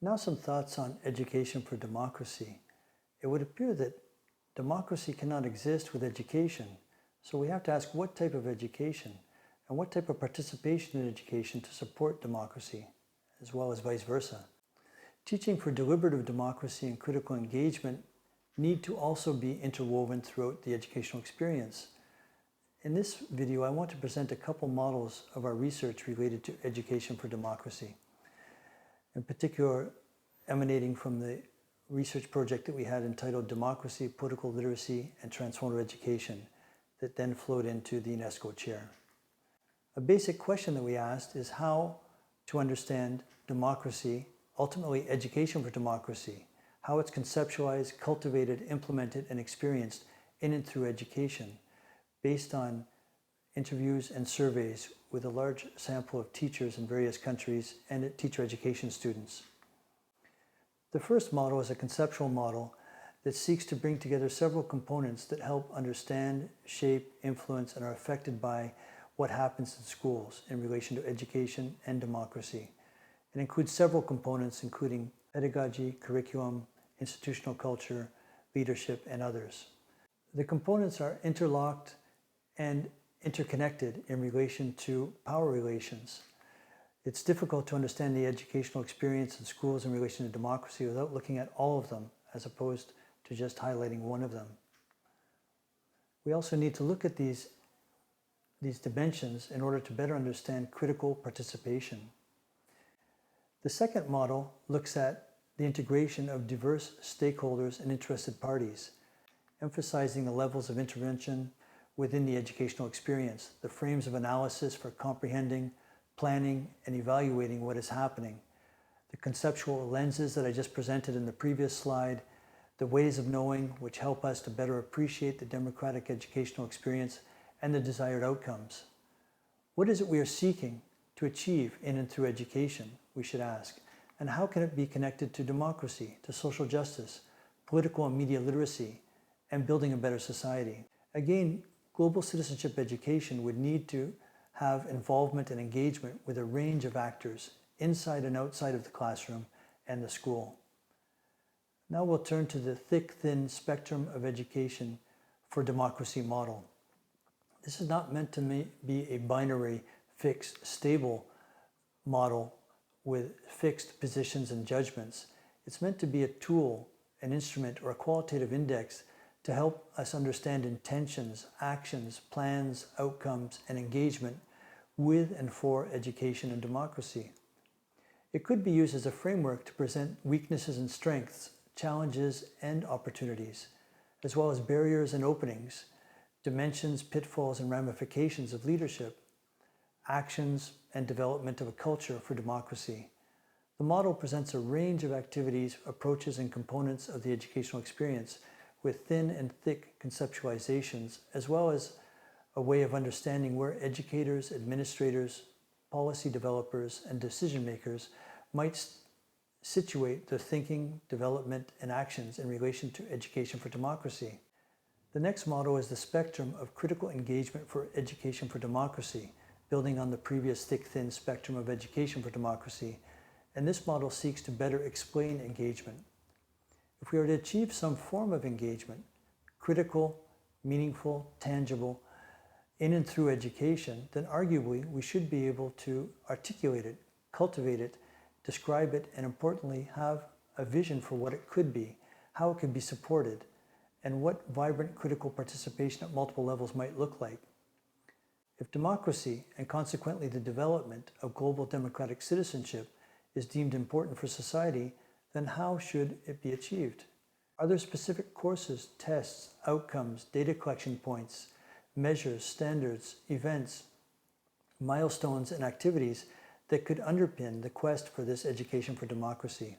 Now some thoughts on education for democracy. It would appear that democracy cannot exist with education, so we have to ask what type of education and what type of participation in education to support democracy, as well as vice versa. Teaching for deliberative democracy and critical engagement need to also be interwoven throughout the educational experience. In this video, I want to present a couple models of our research related to education for democracy, in particular emanating from the research project that we had entitled Democracy, Political Literacy, and Transformative Education that then flowed into the UNESCO chair. A basic question that we asked is how to understand democracy, ultimately education for democracy, how it's conceptualized, cultivated, implemented, and experienced in and through education, based on interviews and surveys with a large sample of teachers in various countries and teacher education students. The first model is a conceptual model that seeks to bring together several components that help understand, shape, influence, and are affected by what happens in schools in relation to education and democracy. It includes several components, including pedagogy, curriculum, institutional culture, leadership, and others. The components are interlocked and interconnected in relation to power relations. It's difficult to understand the educational experience in schools in relation to democracy without looking at all of them, as opposed to just highlighting one of them. We also need to look at these dimensions in order to better understand critical participation. The second model looks at the integration of diverse stakeholders and interested parties, emphasizing the levels of intervention within the educational experience, the frames of analysis for comprehending, planning, and evaluating what is happening, the conceptual lenses that I just presented in the previous slide, the ways of knowing which help us to better appreciate the democratic educational experience and the desired outcomes. What is it we are seeking to achieve in and through education, we should ask, and how can it be connected to democracy, to social justice, political and media literacy, and building a better society? Again, global citizenship education would need to have involvement and engagement with a range of actors inside and outside of the classroom and the school. Now we'll turn to the thick-thin spectrum of education for democracy model. This is not meant to be a binary, fixed, stable model with fixed positions and judgments. It's meant to be a tool, an instrument, or a qualitative index to help us understand intentions, actions, plans, outcomes, and engagement with and for education and democracy. It could be used as a framework to present weaknesses and strengths, challenges and opportunities, as well as barriers and openings, dimensions, pitfalls, and ramifications of leadership, actions, and development of a culture for democracy. The model presents a range of activities, approaches, and components of the educational experience with thin and thick conceptualizations, as well as a way of understanding where educators, administrators, policy developers, and decision makers might situate their thinking, development, and actions in relation to education for democracy. The next model is the spectrum of critical engagement for education for democracy, building on the previous thick-thin spectrum of education for democracy, and this model seeks to better explain engagement. If we are to achieve some form of engagement, critical, meaningful, tangible, in and through education, then arguably we should be able to articulate it, cultivate it, describe it, and importantly, have a vision for what it could be, how it could be supported, and what vibrant critical participation at multiple levels might look like. If democracy, and consequently the development of global democratic citizenship, is deemed important for society, then how should it be achieved? Are there specific courses, tests, outcomes, data collection points, measures, standards, events, milestones, and activities that could underpin the quest for this education for democracy?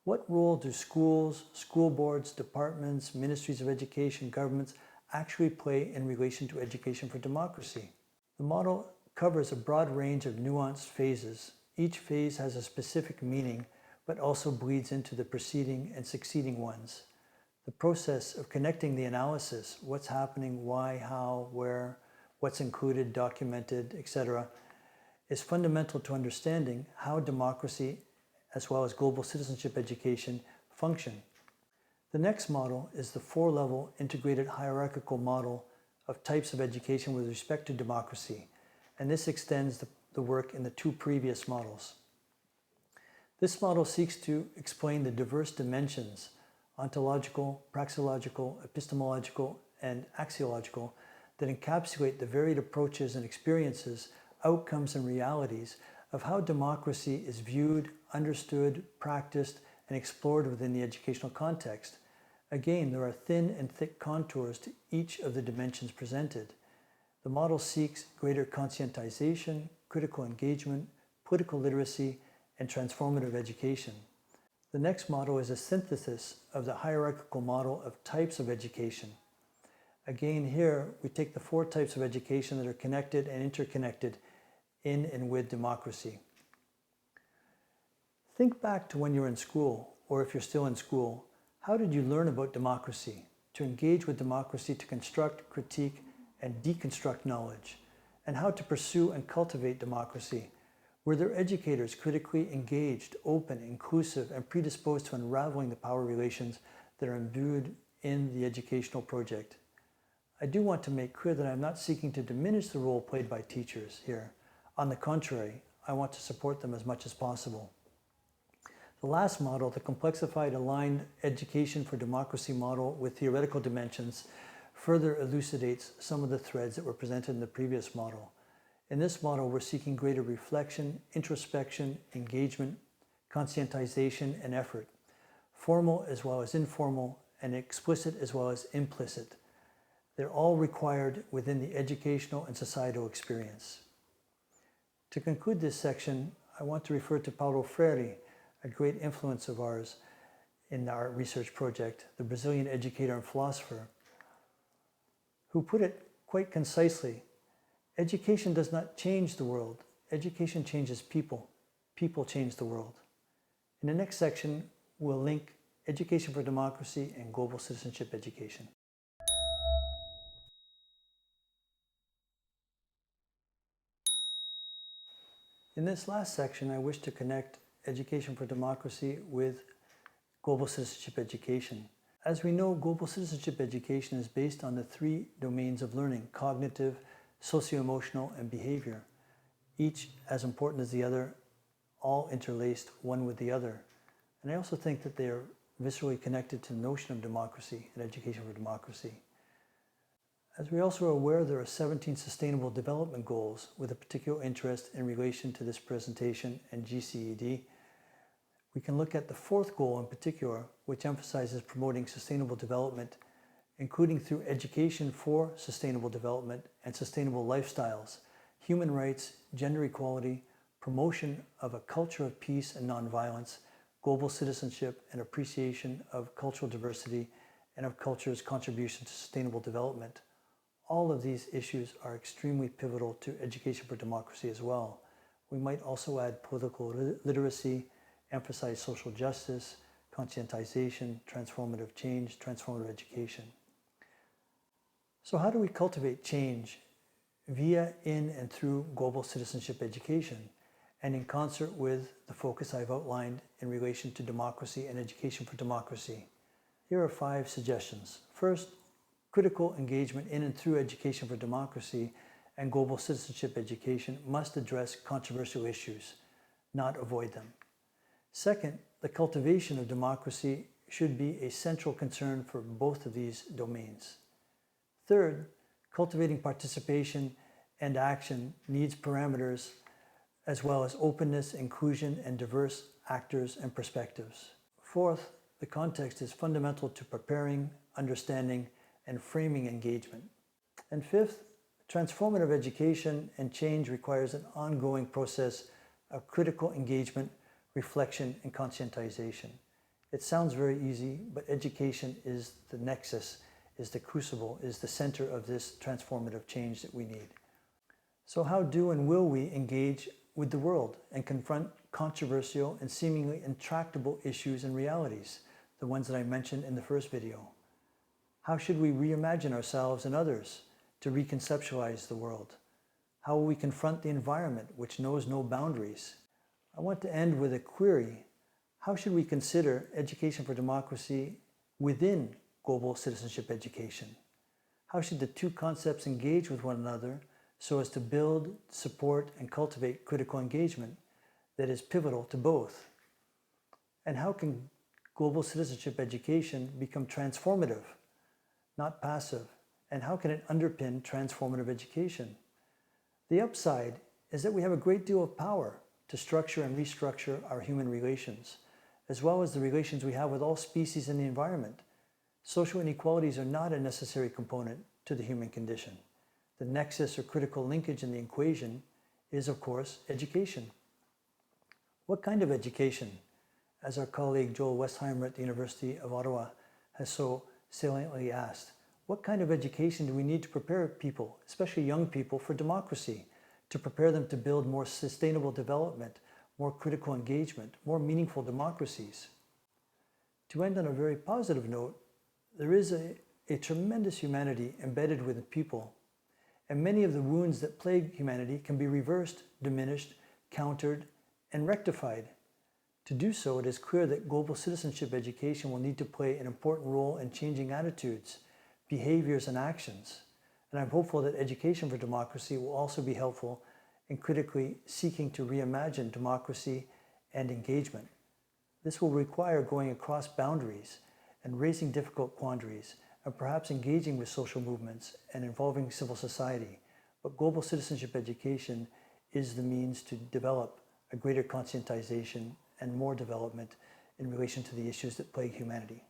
What role do schools, school boards, departments, ministries of education, governments actually play in relation to education for democracy? The model covers a broad range of nuanced phases. Each phase has a specific meaning, but also bleeds into the preceding and succeeding ones. The process of connecting the analysis, what's happening, why, how, where, what's included, documented, etc., is fundamental to understanding how democracy as well as Global Citizenship Education function. The next model is the 4-level integrated hierarchical model of types of education with respect to democracy, and this extends the work in the 2 previous models. This model seeks to explain the diverse dimensions, ontological, praxeological, epistemological, and axiological, that encapsulate the varied approaches and experiences, outcomes, and realities of how democracy is viewed, understood, practiced, and explored within the educational context. Again, there are thin and thick contours to each of the dimensions presented. The model seeks greater conscientization, critical engagement, political literacy, and transformative education. The next model is a synthesis of the hierarchical model of types of education. Again, here we take the 4 types of education that are connected and interconnected in and with democracy. Think back to when you were in school, or if you're still in school, how did you learn about democracy, to engage with democracy, to construct, critique, and deconstruct knowledge, and how to pursue and cultivate democracy? Were there educators critically engaged, open, inclusive, and predisposed to unraveling the power relations that are imbued in the educational project? I do want to make clear that I'm not seeking to diminish the role played by teachers here. On the contrary, I want to support them as much as possible. The last model, the complexified aligned education for democracy model with theoretical dimensions, further elucidates some of the threads that were presented in the previous model. In this model, we're seeking greater reflection, introspection, engagement, conscientization, and effort, formal as well as informal, and explicit as well as implicit. They're all required within the educational and societal experience. To conclude this section, I want to refer to Paulo Freire, a great influence of ours in our research project, the Brazilian educator and philosopher, who put it quite concisely: education does not change the world. Education changes people. People change the world. In the next section, we'll link education for democracy and global citizenship education. In this last section, I wish to connect education for democracy with global citizenship education. As we know, global citizenship education is based on the 3 domains of learning: cognitive, socio-emotional, and behavior, each as important as the other, all interlaced one with the other. And I also think that they are viscerally connected to the notion of democracy and education for democracy. As we also are aware, there are 17 Sustainable Development Goals with a particular interest in relation to this presentation and GCED. We can look at the 4th goal in particular, which emphasizes promoting sustainable development, including through education for sustainable development and sustainable lifestyles, human rights, gender equality, promotion of a culture of peace and nonviolence, global citizenship, and appreciation of cultural diversity and of culture's contribution to sustainable development. All of these issues are extremely pivotal to education for democracy as well. We might also add political literacy, emphasize social justice, conscientization, transformative change, transformative education. So how do we cultivate change? Via, in, and through global citizenship education, and in concert with the focus I've outlined in relation to democracy and education for democracy. Here are 5 suggestions. First, critical engagement in and through education for democracy and global citizenship education must address controversial issues, not avoid them. Second, the cultivation of democracy should be a central concern for both of these domains. Third, cultivating participation and action needs parameters as well as openness, inclusion, and diverse actors and perspectives. Fourth, the context is fundamental to preparing, understanding, and framing engagement. And fifth, transformative education and change requires an ongoing process of critical engagement, reflection, and conscientization. It sounds very easy, but education is the nexus, is the crucible, is the center of this transformative change that we need. So how do and will we engage with the world and confront controversial and seemingly intractable issues and realities, the ones that I mentioned in the first video? How should we reimagine ourselves and others to reconceptualize the world? How will we confront the environment, which knows no boundaries? I want to end with a query. how should we consider education for democracy within global citizenship education? How should the two concepts engage with one another so as to build, support, and cultivate critical engagement that is pivotal to both? And how can global citizenship education become transformative, not passive? And how can it underpin transformative education? The upside is that we have a great deal of power to structure and restructure our human relations, as well as the relations we have with all species in the environment. Social inequalities are not a necessary component to the human condition. The nexus or critical linkage in the equation is, of course, education. What kind of education? As our colleague Joel Westheimer at the University of Ottawa has so saliently asked, what kind of education do we need to prepare people, especially young people, for democracy, to prepare them to build more sustainable development, more critical engagement, more meaningful democracies? To end on a very positive note, there is a tremendous humanity embedded within people, and many of the wounds that plague humanity can be reversed, diminished, countered, and rectified. To do so, it is clear that global citizenship education will need to play an important role in changing attitudes, behaviors, and actions. And I'm hopeful that education for democracy will also be helpful in critically seeking to reimagine democracy and engagement. This will require going across boundaries and raising difficult quandaries, and perhaps engaging with social movements and involving civil society. But global citizenship education is the means to develop a greater conscientization and more development in relation to the issues that plague humanity.